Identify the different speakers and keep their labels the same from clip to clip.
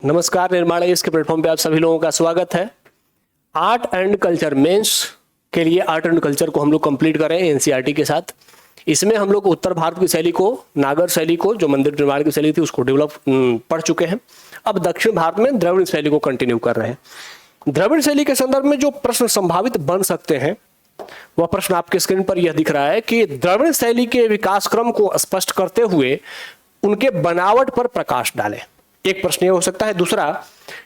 Speaker 1: नमस्कार, निर्माण इसके प्लेटफॉर्म पे आप सभी लोगों का स्वागत है। आर्ट एंड कल्चर मेंस के लिए आर्ट एंड कल्चर को हम लोग कंप्लीट कर रहे हैं एनसीईआरटी के साथ। इसमें हम लोग उत्तर भारत की शैली को, नागर शैली को, जो मंदिर निर्माण की शैली थी उसको डेवलप पढ़ चुके हैं। अब दक्षिण भारत में द्रविड़ शैली को कंटिन्यू कर रहे हैं। द्रविड़ शैली के संदर्भ में जो प्रश्न संभावित बन सकते हैं वह प्रश्न आपके स्क्रीन पर यह दिख रहा है कि द्रविड़ शैली के विकास क्रम को स्पष्ट करते हुए उनके बनावट पर प्रकाश डालें। एक प्रश्न यह हो सकता है। दूसरा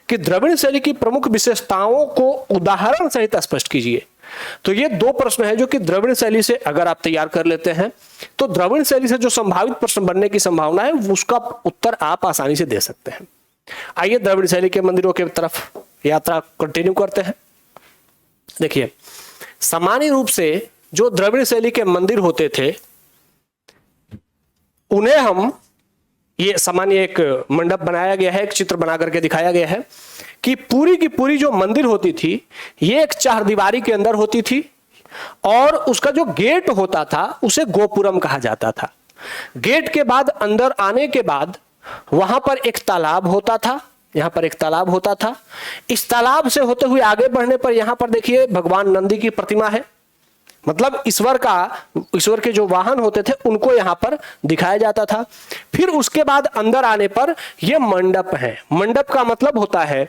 Speaker 1: कि द्रविड़ शैली की प्रमुख विशेषताओं को उदाहरण सहित स्पष्ट कीजिए। तो ये दो प्रश्न है जो कि द्रविड़ शैली से अगर आप तैयार कर लेते हैं तो द्रविड़ शैली से जो संभावित प्रश्न बनने की संभावना है उसका उत्तर आप आसानी से दे सकते हैं। आइए द्रविड़ शैली के मंदिरों की तरफ यात्रा कंटिन्यू करते हैं। देखिए, सामान्य रूप से जो द्रविड़ शैली के मंदिर होते थे उन्हें हम ये सामान्य एक मंडप बनाया गया है, एक चित्र बना करके दिखाया गया है कि पूरी की पूरी जो मंदिर होती थी ये एक चारदीवारी के अंदर होती थी और उसका जो गेट होता था उसे गोपुरम कहा जाता था। गेट के बाद अंदर आने के बाद वहां पर एक तालाब होता था, यहां पर एक तालाब होता था। इस तालाब से होते हुए आगे बढ़ने पर यहां पर देखिए भगवान नंदी की प्रतिमा है, मतलब ईश्वर के जो वाहन होते थे उनको यहां पर दिखाया जाता था। फिर उसके बाद अंदर आने पर यह मंडप है। मंडप का मतलब होता है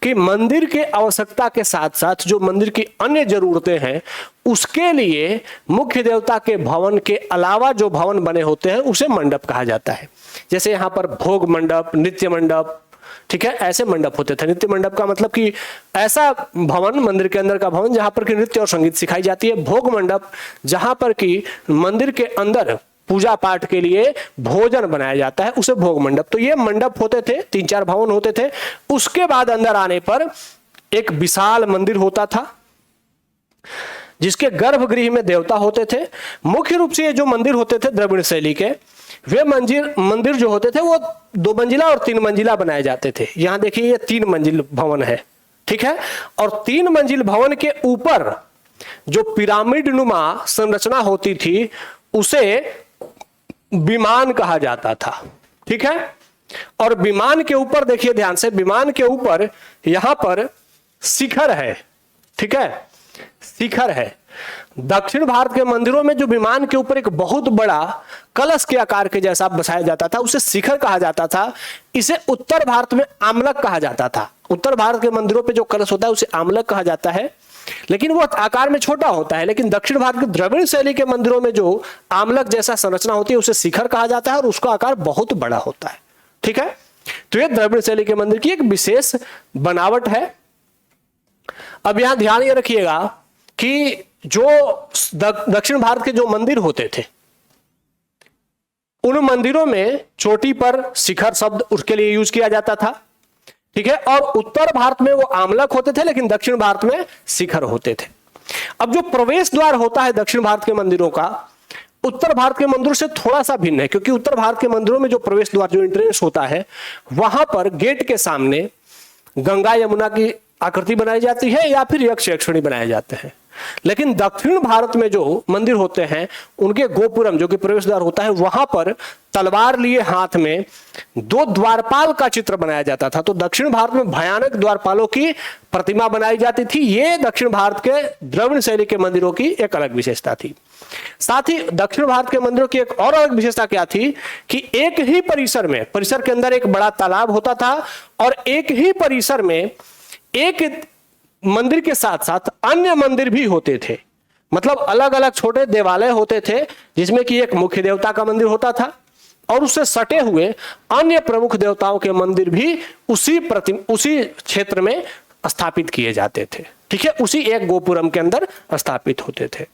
Speaker 1: कि मंदिर के आवश्यकता के साथ साथ जो मंदिर की अन्य जरूरतें हैं उसके लिए मुख्य देवता के भवन के अलावा जो भवन बने होते हैं उसे मंडप कहा जाता है। जैसे यहां पर भोग मंडप, नृत्य मंडप, ठीक है, ऐसे मंडप होते थे। नृत्य मंडप का मतलब कि ऐसा भवन, मंदिर के अंदर का भवन जहां पर कि नृत्य और संगीत सिखाई जाती है। भोग मंडप जहां पर कि मंदिर के अंदर पूजा पाठ के लिए भोजन बनाया जाता है, उसे भोग मंडप। तो ये मंडप होते थे, 3-4 भवन होते थे। उसके बाद अंदर आने पर एक विशाल मंदिर होता था जिसके गर्भगृह में देवता होते थे। मुख्य रूप से ये जो मंदिर होते थे द्रविड़ शैली के, वे मंदिर जो होते थे वो 2 मंजिला और 3 मंजिला बनाए जाते थे। यहां देखिए ये 3 मंजिल भवन है, ठीक है। और 3 मंजिल भवन के ऊपर जो पिरामिड नुमा संरचना होती थी उसे विमान कहा जाता था, ठीक है। और विमान के ऊपर देखिए ध्यान से, विमान के ऊपर यहां पर शिखर है, ठीक है, शिखर है। दक्षिण भारत के मंदिरों में जो विमान के ऊपर एक बहुत बड़ा कलश के आकार के जैसा बसाया जाता था उसे शिखर कहा जाता था। इसे उत्तर भारत में आमलक कहा जाता था। उत्तर भारत के मंदिरों पे जो कलश होता है उसे आमलक कहा जाता है, लेकिन वो आकार में छोटा होता है। लेकिन दक्षिण भारत के द्रविड़ शैली के मंदिरों में जो आमलक जैसा संरचना होती है उसे शिखर कहा जाता है और उसका आकार बहुत बड़ा होता है, ठीक है। तो ये द्रविड़ शैली के मंदिर की एक विशेष बनावट है। अब यहां ध्यान ये रखिएगा कि जो दक्षिण भारत के जो मंदिर होते थे उन मंदिरों में चोटी पर शिखर शब्द उसके लिए यूज किया जाता था, ठीक है। और उत्तर भारत में वो आमलक होते थे लेकिन दक्षिण भारत में शिखर होते थे। अब जो प्रवेश द्वार होता है दक्षिण भारत के मंदिरों का उत्तर भारत के मंदिरों से थोड़ा सा भिन्न है, क्योंकि उत्तर भारत के मंदिरों में जो प्रवेश द्वार, जो एंट्रेंस होता है, वहां पर गेट के सामने गंगा यमुना की आकृति बनाई जाती है या फिर यक्ष यक्षिणी बनाए जाते हैं। लेकिन दक्षिण भारत में जो मंदिर होते हैं उनके गोपुरम, जो कि प्रवेश द्वार होता है, वहां पर तलवार लिए हाथ में 2 द्वारपाल का चित्र बनाया जाता था। तो दक्षिण भारत में भयानक द्वारपालों की प्रतिमा बनाई जाती थी। ये दक्षिण भारत के द्रविड़ शैली के मंदिरों की एक अलग विशेषता थी। साथ ही दक्षिण भारत के मंदिरों की एक और अलग विशेषता क्या थी कि एक ही परिसर के अंदर एक बड़ा तालाब होता था और एक ही परिसर में एक मंदिर के साथ साथ अन्य मंदिर भी होते थे। मतलब अलग अलग छोटे देवालय होते थे जिसमें कि एक मुख्य देवता का मंदिर होता था और उससे सटे हुए अन्य प्रमुख देवताओं के मंदिर भी उसी क्षेत्र में स्थापित किए जाते थे, ठीक है, उसी एक गोपुरम के अंदर स्थापित होते थे।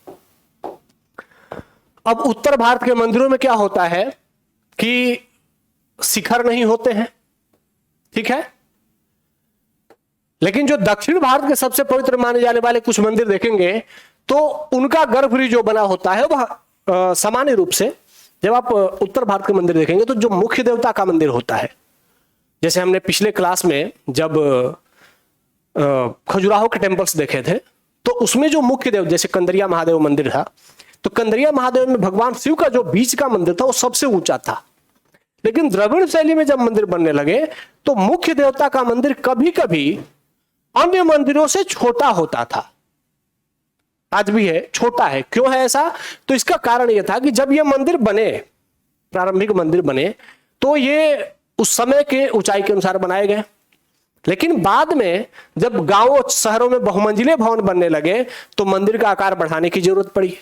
Speaker 1: अब उत्तर भारत के मंदिरों में क्या होता है कि शिखर नहीं होते हैं, ठीक है। लेकिन जो दक्षिण भारत के सबसे पवित्र माने जाने वाले कुछ मंदिर देखेंगे तो उनका गर्भगृह जो बना होता है वह सामान्य रूप से, जब आप उत्तर भारत के मंदिर देखेंगे तो जो मुख्य देवता का मंदिर होता है, जैसे हमने पिछले क्लास में जब खजुराहो के टेम्पल्स देखे थे तो उसमें जो मुख्य देव, जैसे कंदरिया महादेव मंदिर था, तो कंदरिया महादेव में भगवान शिव का जो बीच का मंदिर था वो सबसे ऊंचा था। लेकिन द्रविड़ शैली में जब मंदिर बनने लगे तो मुख्य देवता का मंदिर कभी कभी अन्य मंदिरों से छोटा होता था। आज भी है, छोटा है। क्यों है ऐसा? तो इसका कारण यह था कि जब ये मंदिर बने, प्रारंभिक मंदिर बने, तो ये उस समय के ऊंचाई के अनुसार बनाए गए। लेकिन बाद में जब गांवों शहरों में बहुमंजिले भवन बनने लगे तो मंदिर का आकार बढ़ाने की जरूरत पड़ी।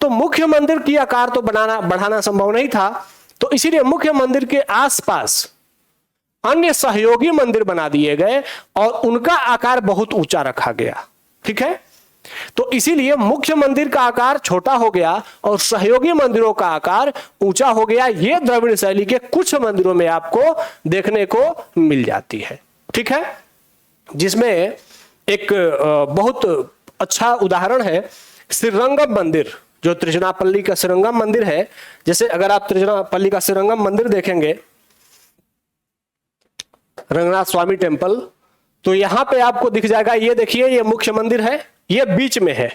Speaker 1: तो मुख्य मंदिर की आकार तो बढ़ाना संभव नहीं था, तो इसीलिए मुख्य मंदिर के आसपास अन्य सहयोगी मंदिर बना दिए गए और उनका आकार बहुत ऊंचा रखा गया। ठीक है, तो इसीलिए मुख्य मंदिर का आकार छोटा हो गया और सहयोगी मंदिरों का आकार ऊंचा हो गया। यह द्रविड़ शैली के कुछ मंदिरों में आपको देखने को मिल जाती है। ठीक है, जिसमें एक बहुत अच्छा उदाहरण है श्रीरंगम मंदिर, जो त्रिचुनापल्ली का श्रीरंगम मंदिर है। जैसे अगर आप त्रिचुनापल्ली का श्रीरंगम मंदिर देखेंगे, रंगनाथ स्वामी टेम्पल, तो यहां पे आपको दिख जाएगा, ये देखिए ये मुख्य मंदिर है, ये बीच में है।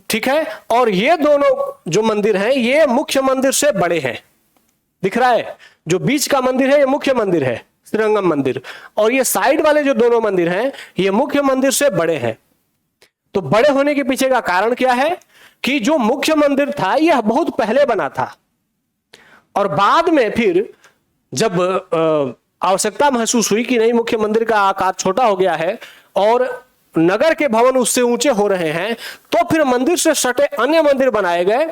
Speaker 1: ठीक है, और ये दोनों जो मंदिर हैं ये मुख्य मंदिर से बड़े हैं। दिख रहा है, जो बीच का मंदिर है ये मुख्य मंदिर है श्रीरंगम मंदिर, और ये साइड वाले जो दोनों मंदिर हैं ये मुख्य मंदिर से बड़े हैं। तो बड़े होने के पीछे का कारण क्या है कि जो मुख्य मंदिर था यह बहुत पहले बना था और बाद में फिर जब आवश्यकता महसूस हुई कि नहीं, मुख्य मंदिर का आकार छोटा हो गया है और नगर के भवन उससे ऊंचे हो रहे हैं, तो फिर मंदिर से सटे अन्य मंदिर बनाए गए,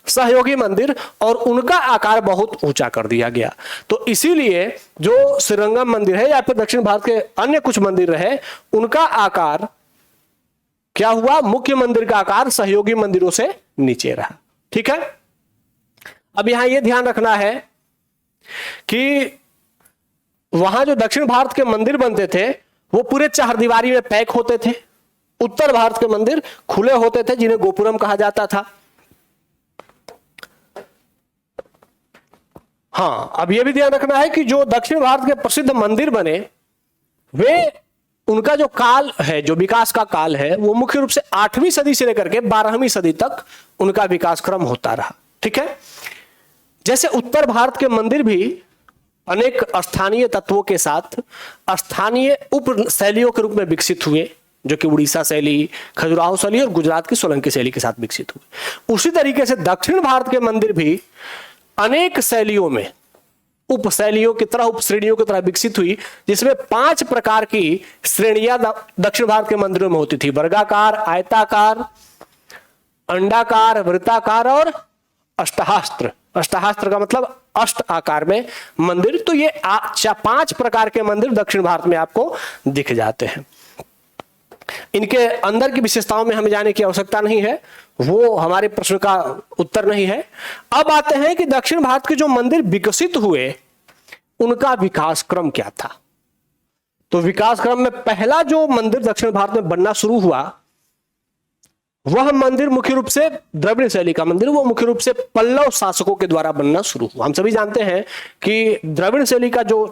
Speaker 1: सहयोगी मंदिर, और उनका आकार बहुत ऊंचा कर दिया गया। तो इसीलिए जो श्रीरंगम मंदिर है या फिर दक्षिण भारत के अन्य कुछ मंदिर रहे, उनका आकार क्या हुआ, मुख्य मंदिर का आकार सहयोगी मंदिरों से नीचे रहा। ठीक है, अब यहां यह ध्यान रखना है कि वहां जो दक्षिण भारत के मंदिर बनते थे वो पूरे चारदीवारी में पैक होते थे। उत्तर भारत के मंदिर खुले होते थे, जिन्हें गोपुरम कहा जाता था। हाँ, अब यह भी ध्यान रखना है कि जो दक्षिण भारत के प्रसिद्ध मंदिर बने, वे उनका जो काल है, जो विकास का काल है, वो मुख्य रूप से 8वीं सदी से लेकर के 12वीं सदी तक उनका विकास क्रम होता रहा। ठीक है, जैसे उत्तर भारत के मंदिर भी अनेक स्थानीय तत्वों के साथ स्थानीय उप शैलियों के रूप में विकसित हुए, जो कि उड़ीसा शैली, खजुराहो शैली और गुजरात की सोलंकी शैली के साथ विकसित हुए। उसी तरीके से दक्षिण भारत के मंदिर भी अनेक शैलियों में उप शैलियों की तरह, उप श्रेणियों की तरह विकसित हुई, जिसमें 5 प्रकार की श्रेणियां दक्षिण भारत के मंदिरों में होती थी: वर्गाकार, आयताकार, अंडाकार, वृत्ताकार और अष्टहास्त्र। अष्टहास्त्र का मतलब अष्ट आकार में मंदिर। तो ये 5 प्रकार के मंदिर दक्षिण भारत में आपको दिख जाते हैं। इनके अंदर की विशेषताओं में हमें जाने की आवश्यकता नहीं है, वो हमारे प्रश्न का उत्तर नहीं है। अब आते हैं कि दक्षिण भारत के जो मंदिर विकसित हुए उनका विकास क्रम क्या था। तो विकास क्रम में पहला जो मंदिर दक्षिण भारत में बनना शुरू हुआ वह मंदिर मुख्य रूप से द्रविड़ शैली का मंदिर, वो मुख्य रूप से पल्लव शासकों के द्वारा बनना शुरू हुआ। हम सभी जानते हैं कि द्रविड़ शैली का जो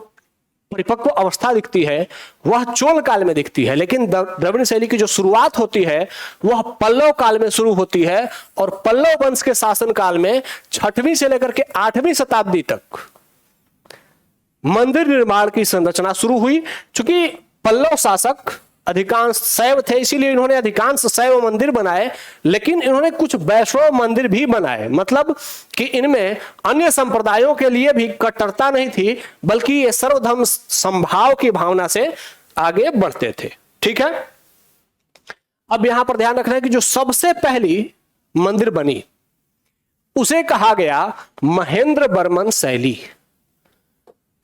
Speaker 1: परिपक्व अवस्था दिखती है वह चोल काल में दिखती है, लेकिन द्रविड़ शैली की जो शुरुआत होती है वह पल्लव काल में शुरू होती है और पल्लव वंश के शासन काल में 6वीं से लेकर के 8वीं शताब्दी तक मंदिर निर्माण की संरचना शुरू हुई। चूंकि पल्लव शासक अधिकांश शैव थे, इसीलिए इन्होंने अधिकांश शैव मंदिर बनाए, लेकिन इन्होंने कुछ वैष्णव मंदिर भी बनाए। मतलब कि इनमें अन्य संप्रदायों के लिए भी कट्टरता नहीं थी, बल्कि ये सर्वधर्म समभाव की भावना से आगे बढ़ते थे। ठीक है, अब यहां पर ध्यान रखना है कि जो सबसे पहली मंदिर बनी उसे कहा गया महेंद्र वर्मन शैली।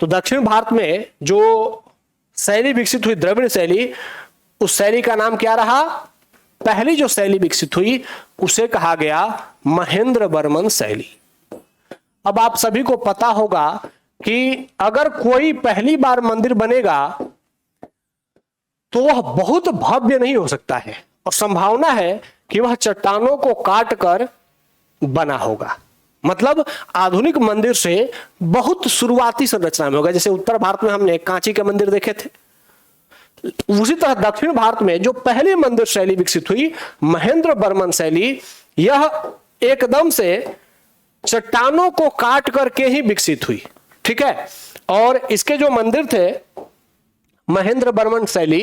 Speaker 1: तो दक्षिण भारत में जो शैली विकसित हुई द्रविड़ शैली, उस शैली का नाम क्या रहा? पहली जो शैली विकसित हुई उसे कहा गया महेंद्र वर्मन शैली। अब आप सभी को पता होगा कि अगर कोई पहली बार मंदिर बनेगा तो वह बहुत भव्य नहीं हो सकता है और संभावना है कि वह चट्टानों को काट कर बना होगा। मतलब आधुनिक मंदिर से बहुत शुरुआती संरचना में होगा। जैसे उत्तर भारत में हमने कांची के मंदिर देखे थे, उसी तरह दक्षिण भारत में जो पहली मंदिर शैली विकसित हुई महेंद्र वर्मन शैली, यह एकदम से चट्टानों को काट करके ही विकसित हुई। ठीक है। और इसके जो मंदिर थे महेंद्र बर्मन शैली,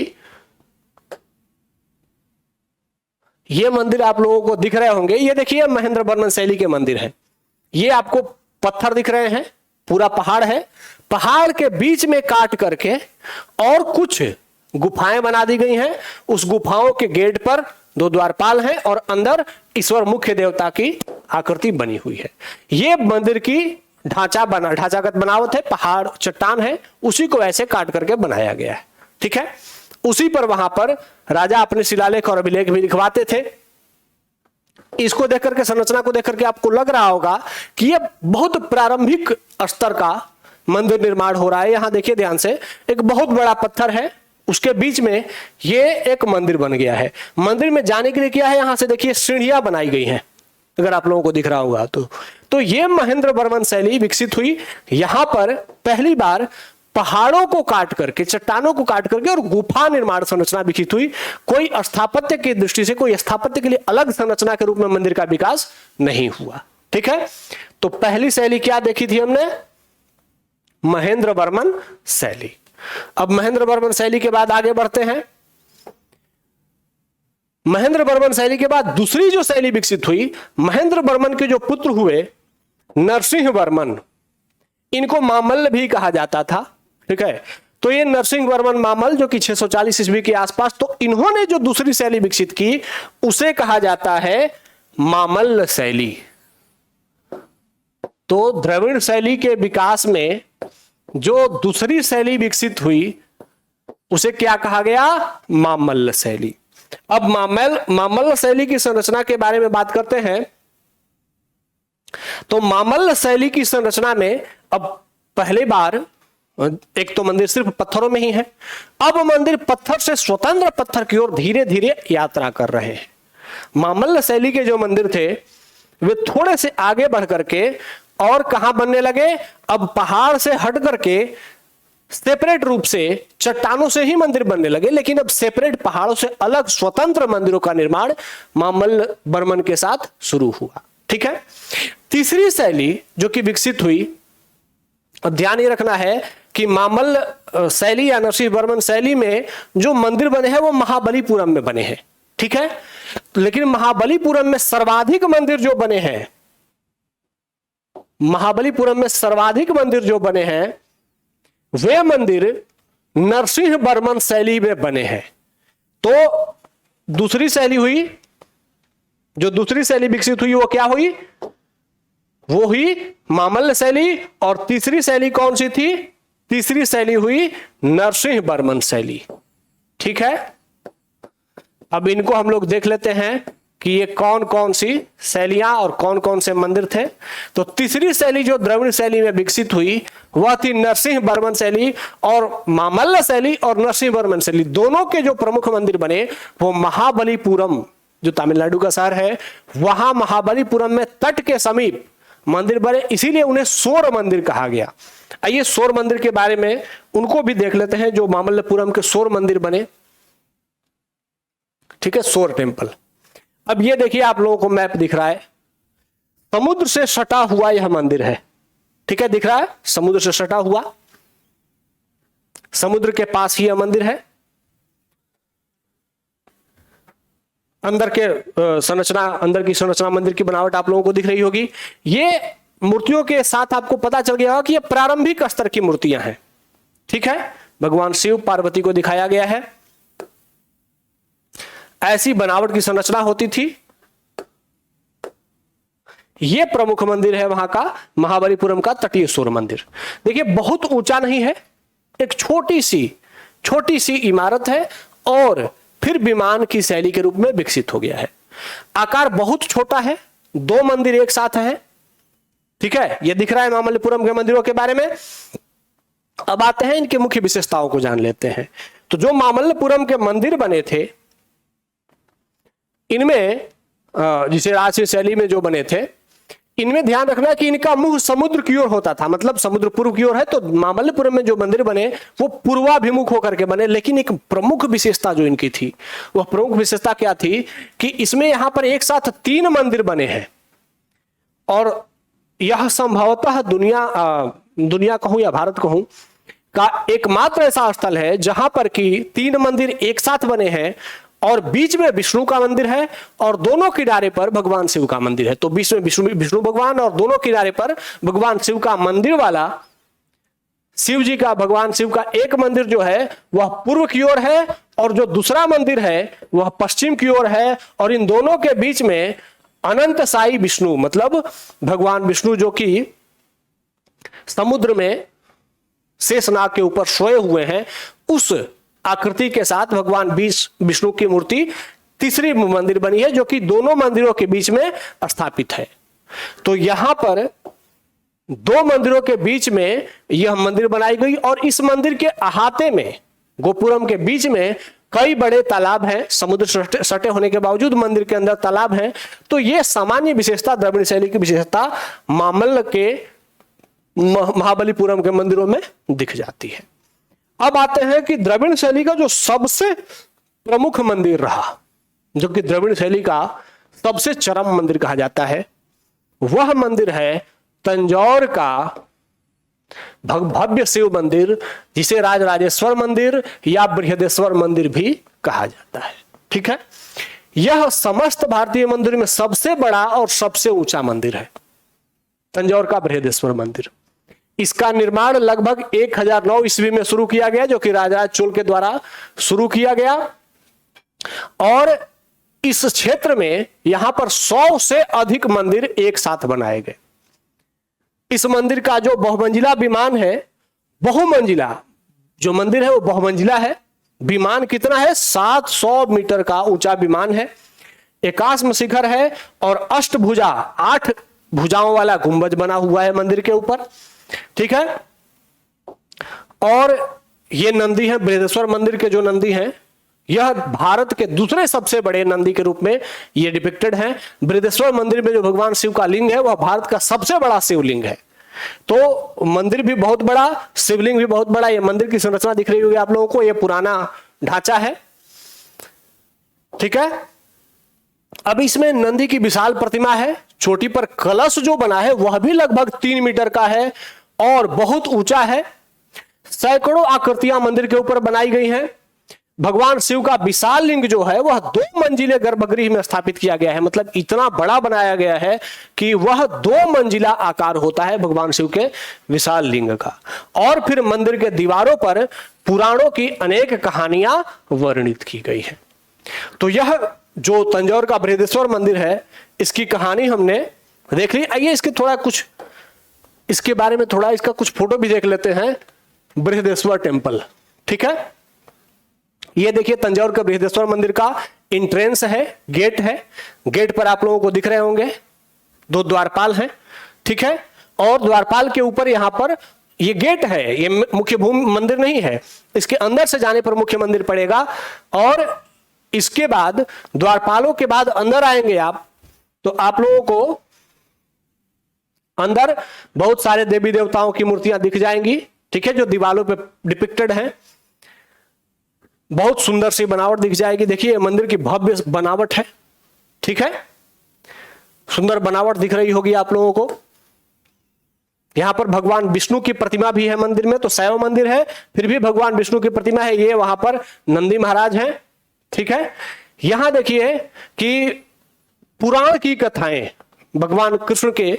Speaker 1: ये मंदिर आप लोगों को दिख रहे होंगे, ये देखिए महेंद्र बर्मन शैली के मंदिर है। ये आपको पत्थर दिख रहे हैं, पूरा पहाड़ है, पहाड़ के बीच में काट करके और कुछ गुफाएं बना दी गई हैं। उस गुफाओं के गेट पर 2 द्वारपाल हैं और अंदर ईश्वर मुख्य देवता की आकृति बनी हुई है। ये मंदिर की ढांचागत बनावट है, पहाड़ चट्टान है, उसी को ऐसे काट करके बनाया गया है। ठीक है, उसी पर वहां पर राजा अपने शिलालेख और अभिलेख भी लिखवाते थे। इसको देख करके, संरचना को देख करके आपको लग रहा होगा कि यह बहुत प्रारंभिक स्तर का मंदिर निर्माण हो रहा है। यहां देखिए ध्यान से, एक बहुत बड़ा पत्थर है, उसके बीच में ये एक मंदिर बन गया है। मंदिर में जाने के लिए क्या है, यहां से देखिए सीढ़ियां बनाई गई हैं, अगर आप लोगों को दिख रहा होगा तो ये महेंद्र बर्मन शैली विकसित हुई। यहां पर पहली बार पहाड़ों को काट करके, चट्टानों को काट करके और गुफा निर्माण संरचना विकसित हुई। कोई स्थापत्य की दृष्टि से, कोई स्थापत्य के लिए अलग संरचना के रूप में मंदिर का विकास नहीं हुआ। ठीक है, तो पहली शैली क्या देखी थी हमने, महेंद्र बर्मन शैली। अब महेंद्र बर्मन शैली के बाद आगे बढ़ते हैं। महेंद्र बर्मन शैली के बाद दूसरी जो शैली विकसित हुई, महेंद्र बर्मन के जो पुत्र हुए नरसिंह बर्मन, इनको मामल्ल भी कहा जाता था। ठीक है, तो ये नरसिंह बर्मन मामल जो कि 640 ईस्वी के आसपास, तो इन्होंने जो दूसरी शैली विकसित की उसे कहा जाता है मामल्ल शैली। तो द्रविड़ शैली के विकास में जो दूसरी शैली विकसित हुई उसे क्या कहा गया, मामल्ल शैली। अब मामल्ल शैली की संरचना के बारे में बात करते हैं। तो मामल्ल शैली की संरचना में अब पहली बार, एक तो मंदिर सिर्फ पत्थरों में ही है, अब मंदिर पत्थर से स्वतंत्र पत्थर की ओर धीरे धीरे यात्रा कर रहे हैं। मामल्ल शैली के जो मंदिर थे वे थोड़े से आगे बढ़ करके और कहां बनने लगे, अब पहाड़ से हट करके सेपरेट रूप से चट्टानों से ही मंदिर बनने लगे, लेकिन अब सेपरेट पहाड़ों से अलग स्वतंत्र मंदिरों का निर्माण मामल्ल बर्मन के साथ शुरू हुआ। ठीक है, तीसरी शैली जो कि विकसित हुई, अब ध्यान ये रखना है कि मामल्ल शैली या नरसिंह बर्मन शैली में जो मंदिर बने हैं वो महाबलीपुरम में बने हैं। ठीक है, लेकिन महाबलीपुरम में सर्वाधिक मंदिर जो बने हैं, महाबलीपुरम में सर्वाधिक मंदिर जो बने हैं वे मंदिर नरसिंह बर्मन शैली में बने हैं। तो दूसरी शैली हुई, जो दूसरी शैली विकसित हुई वो क्या हुई, वो हुई मामल्ल शैली। और तीसरी शैली कौन सी थी, तीसरी शैली हुई नरसिंह बर्मन शैली। ठीक है, अब इनको हम लोग देख लेते हैं कि ये कौन कौन सी शैलियां और कौन कौन से मंदिर थे। तो तीसरी शैली जो द्रविड़ शैली में विकसित हुई वह थी नरसिंह बर्मन शैली। और मामल्ल शैली और नरसिंह बर्मन शैली दोनों के जो प्रमुख मंदिर बने वो महाबलीपुरम, जो तमिलनाडु का शहर है, वहां महाबलीपुरम में तट के समीप मंदिर बने, इसीलिए उन्हें शोर मंदिर कहा गया। आइए शोर मंदिर के बारे में उनको भी देख लेते हैं, जो मामल्लपुरम के शोर मंदिर बने। ठीक है, शोर टेम्पल। अब ये देखिए आप लोगों को मैप दिख रहा है, समुद्र से सटा हुआ यह मंदिर है। ठीक है, दिख रहा है, समुद्र से सटा हुआ, समुद्र के पास ही यह मंदिर है। अंदर के संरचना, अंदर की संरचना, मंदिर की बनावट आप लोगों को दिख रही होगी। ये मूर्तियों के साथ आपको पता चल गया होगा कि ये प्रारंभिक स्तर की मूर्तियां हैं। ठीक है, भगवान शिव पार्वती को दिखाया गया है, ऐसी बनावट की संरचना होती थी। यह प्रमुख मंदिर है वहां का, महाबलीपुरम का तटीय शोर मंदिर। देखिए बहुत ऊंचा नहीं है, एक छोटी सी इमारत है और फिर विमान की शैली के रूप में विकसित हो गया है। आकार बहुत छोटा है, 2 मंदिर एक साथ हैं। ठीक है, यह दिख रहा है मामल्लपुरम के मंदिरों के बारे में। अब आते हैं इनके मुख्य विशेषताओं को जान लेते हैं। तो जो मामल्लपुरम के मंदिर बने थे, इनमें जिसे राजसी शैली में जो बने थे, इनमें ध्यान रखना कि इनका मुख समुद्र की ओर होता था, मतलब समुद्र पूर्व की ओर है। तो मामल्लपुरम में जो मंदिर बने वो पूर्वाभिमुख होकर के बने। लेकिन एक प्रमुख विशेषता जो इनकी थी, वह प्रमुख विशेषता क्या थी कि इसमें यहां पर एक साथ 3 मंदिर बने हैं। और यह संभवतः दुनिया कहूं या भारत कहूं का एकमात्र ऐसा स्थल है जहां पर कि 3 मंदिर एक साथ बने हैं और बीच में विष्णु का मंदिर है और दोनों किनारे पर भगवान शिव का मंदिर है। तो बीच में विष्णु भगवान और दोनों किनारे पर भगवान शिव का मंदिर वाला शिव जी का, भगवान शिव का एक मंदिर जो है वह पूर्व की ओर है और जो दूसरा मंदिर है वह पश्चिम की ओर है। और इन दोनों के बीच में अनंत साई विष्णु, मतलब भगवान विष्णु जो कि समुद्र में शेषनाग के ऊपर सोए हुए हैं, उस आकृति के साथ भगवान विष्णु की मूर्ति तीसरी मंदिर बनी है जो कि दोनों मंदिरों के बीच में स्थापित है। तो यहां पर 2 मंदिरों के बीच में यह मंदिर बनाई गई और इस मंदिर के अहाते में, गोपुरम के बीच में कई बड़े तालाब हैं। समुद्र सटे होने के बावजूद मंदिर के अंदर तालाब हैं। तो यह सामान्य विशेषता, द्रविड़ शैली की विशेषता मामल्ल के महाबलीपुरम के मंदिरों में दिख जाती है। अब आते हैं कि द्रविड़ शैली का जो सबसे प्रमुख मंदिर रहा, जो कि द्रविड़ शैली का सबसे चरम मंदिर कहा जाता है, वह मंदिर है तंजौर का भव्य शिव मंदिर, जिसे राजराजेश्वर मंदिर या बृहदेश्वर मंदिर भी कहा जाता है। ठीक है, यह समस्त भारतीय मंदिर में सबसे बड़ा और सबसे ऊंचा मंदिर है, तंजौर का बृहदेश्वर मंदिर। इसका निर्माण लगभग 1009 ईस्वी में शुरू किया गया, जो कि राजराज चोल के द्वारा शुरू किया गया। और इस क्षेत्र में यहां पर 100 से अधिक मंदिर एक साथ बनाए गए। इस मंदिर का जो बहुमंजिला विमान है, बहुमंजिला जो मंदिर है वो बहुमंजिला है। विमान कितना है? 700 मीटर का ऊंचा विमान है। एकाश्म शिखर है और अष्टभुजा, 8 भुजाओं वाला गुंबज बना हुआ है मंदिर के ऊपर। ठीक है, और ये नंदी है, बृहदेश्वर मंदिर के जो नंदी हैं, यह भारत के दूसरे सबसे बड़े नंदी के रूप में ये डिपिक्टेड है। बृहदेश्वर मंदिर में जो भगवान शिव का लिंग है वह भारत का सबसे बड़ा शिवलिंग है। तो मंदिर भी बहुत बड़ा, शिवलिंग भी बहुत बड़ा। ये मंदिर की संरचना दिख रही होगी आप लोगों को, ये पुराना ढांचा है। ठीक है, अब इसमें नंदी की विशाल प्रतिमा है। चोटी पर कलश जो बना है वह भी लगभग 3 मीटर का है और बहुत ऊंचा है। सैकड़ों आकृतियां मंदिर के ऊपर बनाई गई हैं। भगवान शिव का विशाल लिंग जो है वह 2 मंजिले गर्भगृह में स्थापित किया गया है, मतलब इतना बड़ा बनाया गया है कि वह 2 मंजिला आकार होता है भगवान शिव के विशाल लिंग का। और फिर मंदिर के दीवारों पर पुराणों की अनेक कहानियां वर्णित की गई है। तो यह जो तंजौर का बृहदेश्वर मंदिर है, इसकी कहानी हमने देख ली। आइए इसके थोड़ा कुछ, इसके बारे में थोड़ा इसका कुछ फोटो भी देख लेते हैं। बृहदेश्वर टेम्पल, ठीक है, ये देखिए तंजौर का बृहदेश्वर मंदिर का एंट्रेंस है, गेट है। गेट पर आप लोगों को दिख रहे होंगे 2 द्वारपाल हैं। ठीक है, और द्वारपाल के ऊपर यहां पर ये गेट है, ये मुख्य भूमि मंदिर नहीं है। इसके अंदर से जाने पर मुख्य मंदिर पड़ेगा और इसके बाद द्वारपालों के बाद अंदर आएंगे आप, तो आप लोगों को अंदर बहुत सारे देवी देवताओं की मूर्तियां दिख जाएंगी। ठीक है, जो दीवालों पे डिपिक्टेड हैं। बहुत सुंदर सी बनावट दिख जाएगी। देखिए मंदिर की भव्य बनावट है। ठीक है, सुंदर बनावट दिख रही होगी आप लोगों को। यहां पर भगवान विष्णु की प्रतिमा भी है मंदिर में, तो शैव मंदिर है फिर भी भगवान विष्णु की प्रतिमा है। ये वहां पर नंदी महाराज हैं। ठीक है, यहां देखिए कि पुराण की कथाएं, भगवान कृष्ण के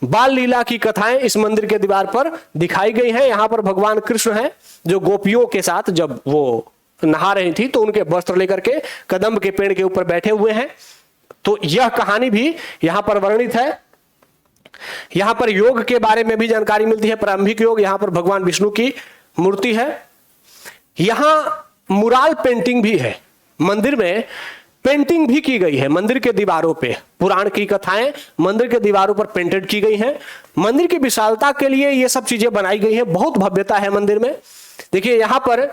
Speaker 1: बाल लीला की कथाएं इस मंदिर के दीवार पर दिखाई गई हैं। यहां पर भगवान कृष्ण हैं जो गोपियों के साथ जब वो नहा रही थी तो उनके वस्त्र लेकर के कदम्ब के पेड़ के ऊपर बैठे हुए हैं। तो यह कहानी भी यहां पर वर्णित है। यहां पर योग के बारे में भी जानकारी मिलती है, प्रारंभिक योग। यहां पर भगवान विष्णु की मूर्ति है। यहां मुराल पेंटिंग भी है, मंदिर में पेंटिंग भी की गई है। मंदिर के दीवारों पे पुराण की कथाएं मंदिर के दीवारों पर पेंटेड की गई हैं। मंदिर की विशालता के लिए ये सब चीजें बनाई गई हैं। बहुत भव्यता है मंदिर में। देखिए यहां पर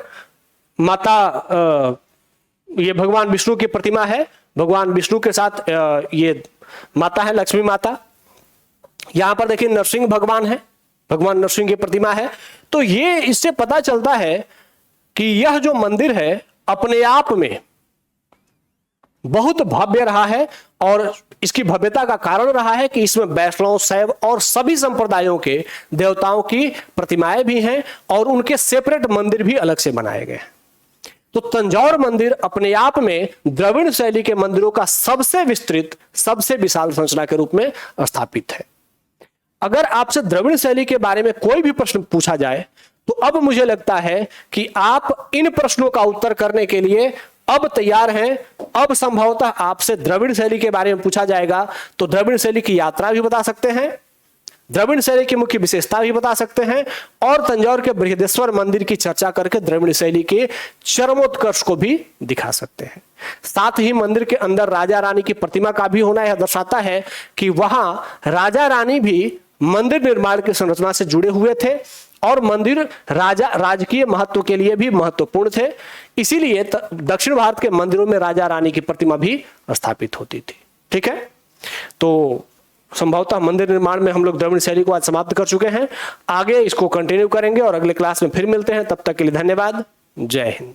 Speaker 1: माता, ये भगवान विष्णु की प्रतिमा है। भगवान विष्णु के साथ ये माता है, लक्ष्मी माता। यहां पर देखिए नरसिंह भगवान है, भगवान नरसिंह की प्रतिमा है। तो ये इससे पता चलता है कि यह जो मंदिर है अपने आप में बहुत भव्य रहा है और इसकी भव्यता का कारण रहा है कि इसमें वैष्णव, शैव और सभी संप्रदायों के देवताओं की प्रतिमाएं भी हैं और उनके सेपरेट मंदिर भी अलग से बनाए गए हैं। तो तंजौर मंदिर अपने आप में द्रविड़ शैली के मंदिरों का सबसे विस्तृत, सबसे विशाल संरचना के रूप में स्थापित है। अगर आपसे द्रविड़ शैली के बारे में कोई भी प्रश्न पूछा जाए तो अब मुझे लगता है कि आप इन प्रश्नों का उत्तर करने के लिए अब तैयार हैं। अब संभवतः आपसे द्रविड़ शैली के बारे में पूछा जाएगा तो द्रविड़ शैली की यात्रा भी बता सकते हैं, द्रविड़ शैली की मुख्य विशेषता भी बता सकते हैं और तंजौर के बृहदेश्वर मंदिर की चर्चा करके द्रविड़ शैली के चरमोत्कर्ष को भी दिखा सकते हैं। साथ ही मंदिर के अंदर राजा रानी की प्रतिमा का भी होना यह दर्शाता है कि वहां राजा रानी भी मंदिर निर्माण की संरचना से जुड़े हुए थे और मंदिर राजकीय महत्व के लिए भी महत्वपूर्ण थे। इसीलिए दक्षिण भारत के मंदिरों में राजा रानी की प्रतिमा भी स्थापित होती थी। ठीक है, तो संभवतः मंदिर निर्माण में हम लोग द्रविड़ शैली को आज समाप्त कर चुके हैं। आगे इसको कंटिन्यू करेंगे और अगले क्लास में फिर मिलते हैं। तब तक के लिए धन्यवाद। जय हिंद।